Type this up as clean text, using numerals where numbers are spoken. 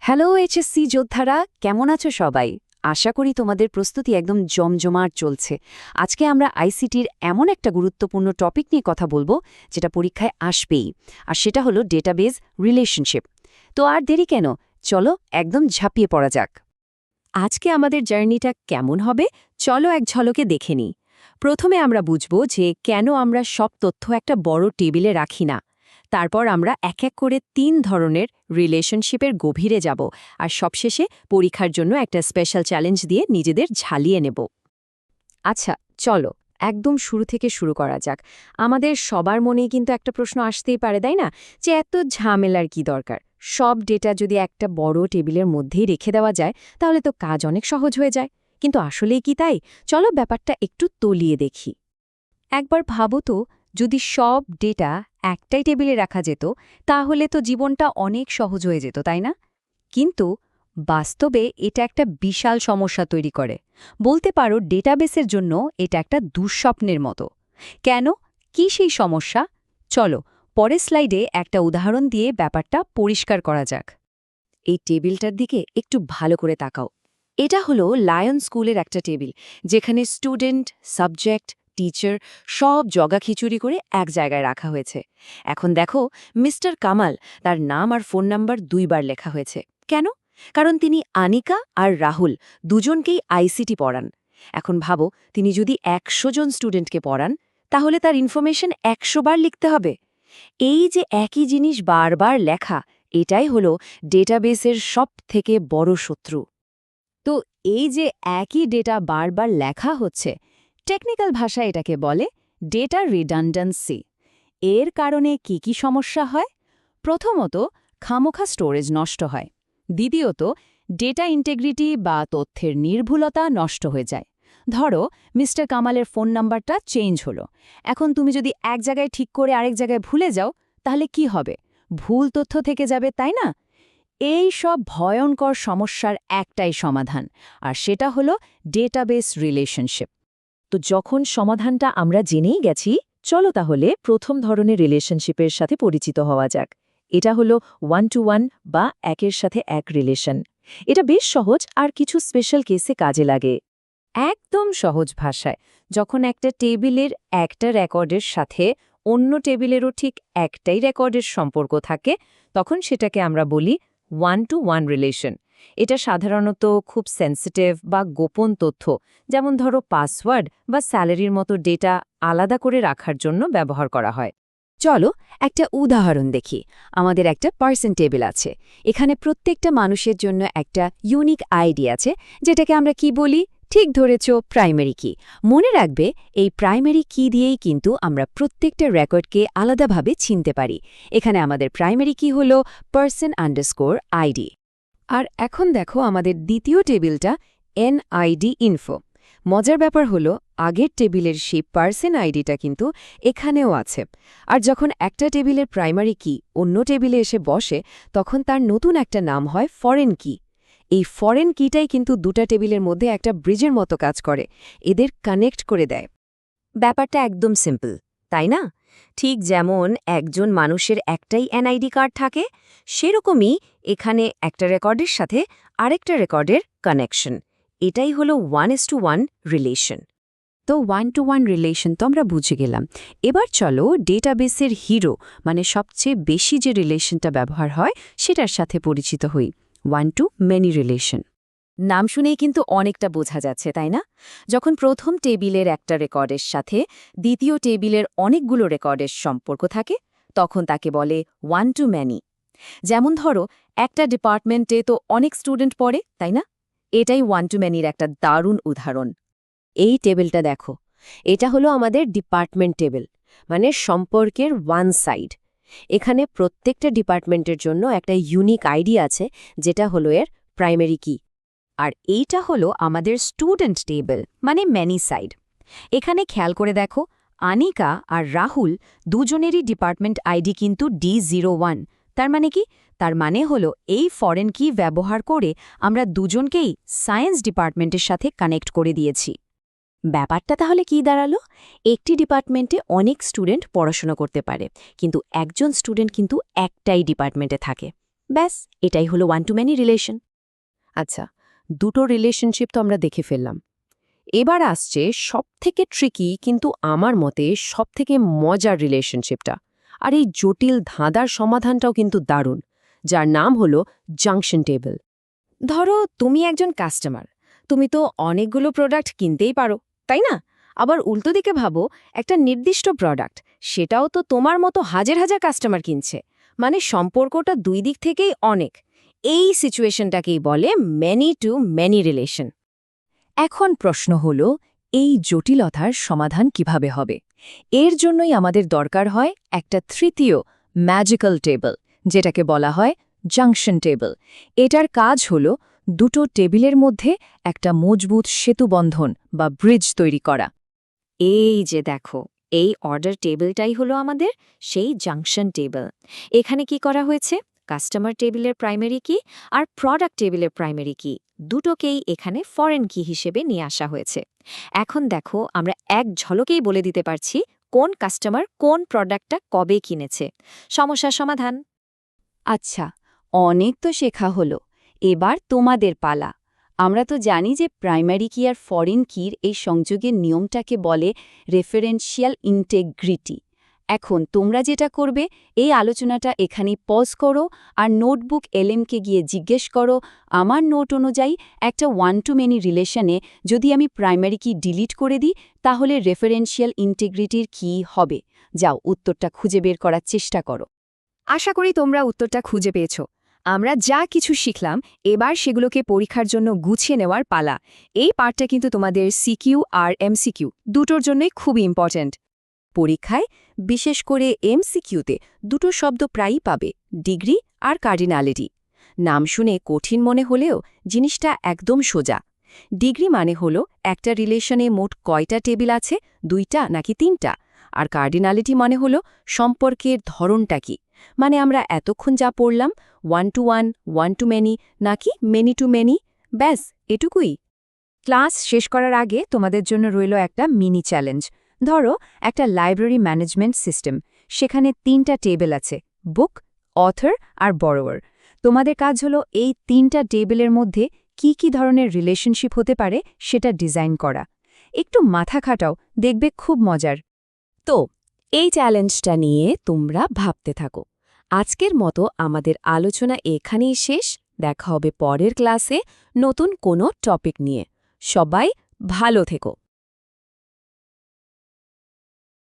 Hello HSC যোদ্ধারা, কেমন আছো সবাই? আশা করি তোমাদের প্রস্তুতি একদম জমজমাট চলছে। আজকে আমরা আইসিটির এমন একটা গুরুত্বপূর্ণ টপিক নিয়ে কথা বলবো যেটা পরীক্ষায় আসবেই, আর সেটা হলো ডেটাবেজ রিলেশনশিপ। তো আর দেরি কেন, চলো একদম ঝাঁপিয়ে পড়া যাক। আজকে আমাদের জার্নিটা কেমন হবে চলো এক ঝলকে দেখে নিই। প্রথমে আমরা বুঝব যে কেন আমরা সব তথ্য একটা বড় টেবিলে রাখি না। তারপর আমরা এক এক করে ৩ ধরনের রিলেশনশিপের গভীরে যাব, আর সবশেষে পরীক্ষার জন্য একটা স্পেশাল চ্যালেঞ্জ দিয়ে নিজেদের ঝালিয়ে নেব। আচ্ছা, চলো একদম শুরু থেকে শুরু করা যাক। আমাদের সবার মনেই কিন্তু একটা প্রশ্ন আসতেই পারে, তাই না, যে এত ঝামেলার কি দরকার? সব ডেটা যদি একটা বড় টেবিলের মধ্যেই রেখে দেওয়া যায় তাহলে তো কাজ অনেক সহজ হয়ে যায়। কিন্তু আসলেই কি তাই? চলো ব্যাপারটা একটু তলিয়ে দেখি। একবার ভাবো তো, যদি সব ডেটা একটাই টেবিলে রাখা যেত তাহলে তো জীবনটা অনেক সহজ হয়ে যেত, তাই না? কিন্তু বাস্তবে এটা একটা বিশাল সমস্যা তৈরি করে। বলতে পারো ডেটাবেসের জন্য এটা একটা দুঃস্বপ্নের মতো। কেন? কি সেই সমস্যা? চলো পরের স্লাইডে একটা উদাহরণ দিয়ে ব্যাপারটা পরিষ্কার করা যাক। এই টেবিলটার দিকে একটু ভালো করে তাকাও। এটা হলো লায়ন স্কুলের একটা টেবিল, যেখানে স্টুডেন্ট, সাবজেক্ট, টিচার সব জগাখিচুড়ি করে এক জায়গায় রাখা হয়েছে। এখন দেখো, মিস্টার কামাল, তার নাম আর ফোন নাম্বার ২ বার লেখা হয়েছে। কেন? কারণ তিনি আনিকা আর রাহুল দুজনকেই আইসিটি পড়ান। এখন ভাবো, তিনি যদি ১০০ জন স্টুডেন্টকে পড়ান, তাহলে তার ইনফরমেশন ১০০ বার লিখতে হবে। এই যে একই জিনিস বারবার লেখা, এটাই হলো ডেটাবেসের সবথেকে বড় শত্রু। তো এই যে একই ডেটা বারবার লেখা হচ্ছে, টেকনিক্যাল ভাষায় এটাকে বলে ডেটা রিডান্ডেন্সি। এর কারণে কি কি সমস্যা হয়? প্রথমত, খামোখা স্টোরেজ নষ্ট হয়। দ্বিতীয়ত, ডেটা ইন্টিগ্রিটি বা তথ্যের নির্ভুলতা নষ্ট হয়ে যায়। ধরো, মিস্টার কামালের ফোন নাম্বারটা চেঞ্জ হলো। এখন তুমি যদি এক জায়গায় ঠিক করে আরেক জায়গায় ভুলে যাও, তাহলে কি হবে? ভুল তথ্য থেকে যাবে, তাই না? এই সব ভয়ঙ্কর সমস্যার একটাই সমাধান, আর সেটা হলো ডেটাবেস রিলেশনশিপ। তো যখন সমাধানটা আমরা জেনেই গেছি, চলো তাহলে প্রথম ধরনের রিলেশনশিপের সাথে পরিচিত হওয়া যাক। এটা হলো 1-to-1 বা একের সাথে এক রিলেশন। এটা বেশ সহজ আর কিছু স্পেশাল কেসে কাজে লাগে। একদম সহজ ভাষায়, যখন একটা টেবিলের একটা রেকর্ডের সাথে অন্য টেবিলেরও ঠিক একটাই রেকর্ডের সম্পর্ক থাকে, তখন সেটাকে আমরা বলি 1-to-1 রিলেশন। এটা সাধারণত খুব সেন্সিটিভ বা গোপন তথ্য, যেমন ধরো পাসওয়ার্ড বা স্যালারির মতো ডেটা আলাদা করে রাখার জন্য ব্যবহার করা হয়। চলো একটা উদাহরণ দেখি। আমাদের একটা পার্সন টেবিল আছে। এখানে প্রত্যেকটা মানুষের জন্য একটা ইউনিক আইডি আছে, যেটাকে আমরা কি বলি? ঠিক ধরেছ, প্রাইমারি কি। মনে রাখবে, এই প্রাইমারি কি দিয়েই কিন্তু আমরা প্রত্যেকটা রেকর্ডকে আলাদাভাবে চিনতে পারি। এখানে আমাদের প্রাইমারি কি হলো person_id। আর এখন দেখো আমাদের দ্বিতীয় টেবিলটা NID ইনফো। মজার ব্যাপার হলো, আগের টেবিলের সেই পার্সন আইডিটা কিন্তু এখানেও আছে। আর যখন একটা টেবিলের প্রাইমারি কি অন্য টেবিলে এসে বসে, তখন তার নতুন একটা নাম হয় ফরেন কি। এই ফরেন কিটাই কিন্তু দুটা টেবিলের মধ্যে একটা ব্রিজের মতো কাজ করে, এদের কানেক্ট করে দেয়। ব্যাপারটা একদম সিম্পল, তাই না? ঠিক যেমন একজন মানুষের একটাই NID কার্ড থাকে, সেরকমই এখানে একটা রেকর্ডের সাথে আরেকটা রেকর্ডের কানেকশন। এটাই হলো 1:1 রিলেশন। তো 1-to-1 রিলেশন তো আমরা বুঝে গেলাম। এবার চলো ডেটাবেসের হিরো, মানে সবচেয়ে বেশি যে রিলেশনটা ব্যবহার হয় সেটার সাথে পরিচিত হই, 1-to-many রিলেশন। নাম শুনেই কিন্তু অনেকটা বোঝা যাচ্ছে, তাই না? যখন প্রথম টেবিলের একটা রেকর্ডের সাথে দ্বিতীয় টেবিলের অনেকগুলো রেকর্ডের সম্পর্ক থাকে, তখন তাকে বলে 1-to-many। যেমন ধরো, একটা ডিপার্টমেন্টে তো অনেক স্টুডেন্ট পড়ে, তাই না? এটাই 1-to-manyর একটা দারুণ উদাহরণ। এই টেবিলটা দেখো, এটা হলো আমাদের ডিপার্টমেন্ট টেবিল, মানে সম্পর্কের ওয়ান সাইড। এখানে প্রত্যেকটা ডিপার্টমেন্টের জন্য একটা ইউনিক আইডি আছে, যেটা হলো এর প্রাইমারি কি। আর এইটা হলো আমাদের স্টুডেন্ট টেবিল, মানে ম্যানি সাইড। এখানে খেয়াল করে দেখো, আনিকা আর রাহুল দুজনেরই ডিপার্টমেন্ট আইডি কিন্তু D01। তার মানে কি? তার মানে হলো এই ফরেন কি ব্যবহার করে আমরা দুজনকেই সায়েন্স ডিপার্টমেন্টের সাথে কানেক্ট করে দিয়েছি। ব্যাপারটা তাহলে কি দাঁড়ালো? একটি ডিপার্টমেন্টে অনেক স্টুডেন্ট পড়াশোনা করতে পারে, কিন্তু একজন স্টুডেন্ট কিন্তু একটাই ডিপার্টমেন্টে থাকে। ব্যাস, এটাই হলো ওয়ান টু মেনি রিলেশন। আচ্ছা, দুটো রিলেশনশিপ তো আমরা দেখে ফেললাম। এবার আসছে সবথেকে ট্রিকি কিন্তু আমার মতে সবথেকে মজার রিলেশনশিপটা। আর এই জটিল ধাঁধার সমাধানটাও কিন্তু দারুণ, যার নাম হলো জাংশন টেবল। ধরো তুমি একজন কাস্টমার, তুমি তো অনেকগুলো প্রোডাক্ট কিনতেই পারো, তাই না? আবার উল্টো দিকে ভাবো, একটা নির্দিষ্ট প্রোডাক্ট, সেটাও তো তোমার মতো হাজার হাজার কাস্টমার কিনছে। মানে সম্পর্কটা দুই দিক থেকেই অনেক। এই সিচুয়েশনটাকেই বলে মেনি টু মেনি রিলেশন। এখন প্রশ্ন হল, এই জটিলতার সমাধান কিভাবে হবে? এর জন্যই আমাদের দরকার হয় একটা তৃতীয় ম্যাজিক্যাল টেবল, যেটাকে বলা হয় জাংশন টেবল। এটার কাজ হল দুটো টেবিলের মধ্যে একটা মজবুত সেতুবন্ধন বা ব্রিজ তৈরি করা। এই যে দেখো, এই অর্ডার টেবিলটাই হলো আমাদের সেই জাংশন টেবিল। এখানে কি করা হয়েছে? কাস্টমার টেবিলের প্রাইমারি কি আর প্রোডাক্ট টেবিলের প্রাইমারি কি দুটোকেই এখানে ফরেন কি হিসেবে নিয়ে আসা হয়েছে। এখন দেখো, আমরা এক ঝলকেই বলে দিতে পারছি কোন কাস্টমার কোন প্রোডাক্টটা কবে কিনেছে। সমস্যার সমাধান। আচ্ছা, অনেক তো শেখা হলো, এবার তোমাদের পালা। আমরা তো জানি যে প্রাইমারি কি আর ফরেন কির এই সংযোগের নিয়মটাকে বলে রেফারেন্সিয়াল ইন্টেগ্রিটি। এখন তোমরা যেটা করবে, এই আলোচনাটা এখানেই পজ করো আর নোটবুক এলএমকে গিয়ে জিজ্ঞেস করো, আমার নোট অনুযায়ী একটা ওয়ান টু মেনি রিলেশনে যদি আমি প্রাইমারি কি ডিলিট করে দিই, তাহলে রেফারেন্সিয়াল ইন্টিগ্রিটির কি হবে? যাও, উত্তরটা খুঁজে বের করার চেষ্টা করো। আশা করি তোমরা উত্তরটা খুঁজে পেয়েছ। আমরা যা কিছু শিখলাম, এবার সেগুলোকে পরীক্ষার জন্য গুছিয়ে নেওয়ার পালা। এই পার্টটা কিন্তু তোমাদের সিকিউ আর এমসিকিউ দুটোর জন্যই খুবই ইম্পর্ট্যান্ট। পরীক্ষায়, বিশেষ করে এমসিকিউতে, দুটো শব্দ প্রায়ই পাবে, ডিগ্রি আর কার্ডিনালিটি। নাম শুনে কঠিন মনে হলেও জিনিসটা একদম সোজা। ডিগ্রি মানে হলো একটা রিলেশনে মোট কয়টা টেবিল আছে, 2টা নাকি 3টা। আর কার্ডিনালিটি মানে হলো সম্পর্কের ধরনটা কি, মানে আমরা এতক্ষণ যা পড়লাম, one to one, one to many নাকি মেনি টু মেনি। ব্যাস, এটুকুই। ক্লাস শেষ করার আগে তোমাদের জন্য রইল একটা মিনি চ্যালেঞ্জ। ধরো একটা লাইব্রেরি ম্যানেজমেন্ট সিস্টেম, সেখানে 3টা টেবিল আছে, বুক, অথর আর বরোয়ার। তোমাদের কাজ হলো এই 3টা টেবিলের মধ্যে কি কি ধরনের রিলেশনশিপ হতে পারে সেটা ডিজাইন করা। একটু মাথা খাটাও, দেখবে খুব মজার। তো এই চ্যালেঞ্জটা নিয়ে তোমরা ভাবতে থাকো। আজকের মতো আমাদের আলোচনা এখানেই শেষ। দেখা হবে পরের ক্লাসে নতুন কোনো টপিক নিয়ে। সবাই ভালো থেকো।